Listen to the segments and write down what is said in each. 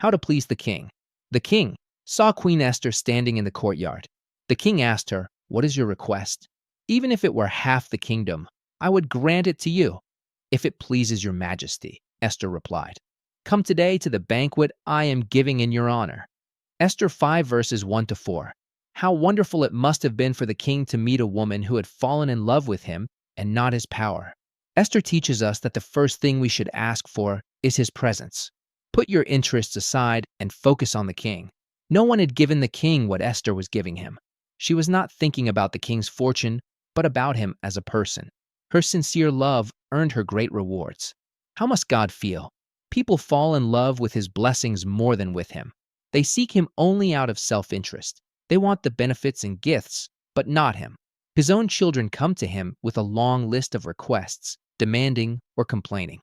How to please the king. The king saw Queen Esther standing in the courtyard. The king asked her, "What is your request?" "Even if it were half the kingdom, I would grant it to you, if it pleases your majesty," Esther replied. "Come today to the banquet I am giving in your honor." Esther 5 verses 1 to 4. How wonderful it must have been for the king to meet a woman who had fallen in love with him and not his power. Esther teaches us that the first thing we should ask for is his presence. Put your interests aside and focus on the king. No one had given the king what Esther was giving him. She was not thinking about the king's fortune, but about him as a person. Her sincere love earned her great rewards. How must God feel? People fall in love with his blessings more than with him. They seek him only out of self-interest. They want the benefits and gifts, but not him. His own children come to him with a long list of requests, demanding or complaining.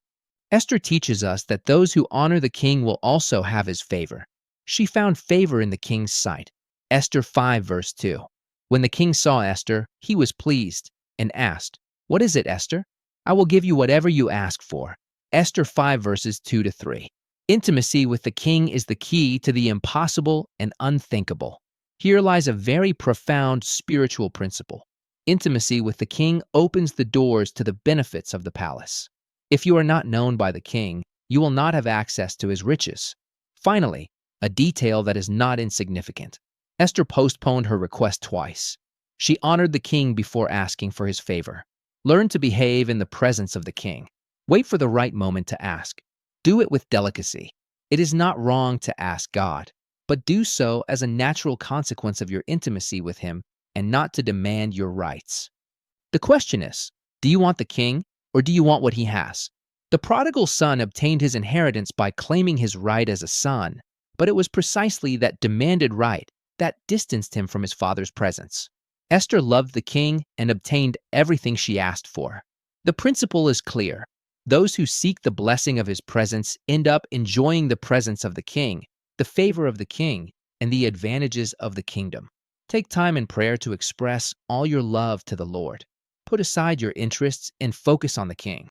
Esther teaches us that those who honor the king will also have his favor. She found favor in the king's sight. Esther 5 verse 2. When the king saw Esther, he was pleased and asked, "What is it, Esther? I will give you whatever you ask for." Esther 5 verses 2 to 3. Intimacy with the king is the key to the impossible and unthinkable. Here lies a very profound spiritual principle. Intimacy with the king opens the doors to the benefits of the palace. If you are not known by the king, you will not have access to his riches. Finally, a detail that is not insignificant. Esther postponed her request twice. She honored the king before asking for his favor. Learn to behave in the presence of the king. Wait for the right moment to ask. Do it with delicacy. It is not wrong to ask God, but do so as a natural consequence of your intimacy with him and not to demand your rights. The question is, do you want the king or do you want what he has? The prodigal son obtained his inheritance by claiming his right as a son, but it was precisely that demanded right that distanced him from his father's presence. Esther loved the king and obtained everything she asked for. The principle is clear. Those who seek the blessing of his presence end up enjoying the presence of the king, the favor of the king, and the advantages of the kingdom. Take time in prayer to express all your love to the Lord. Put aside your interests and focus on the king.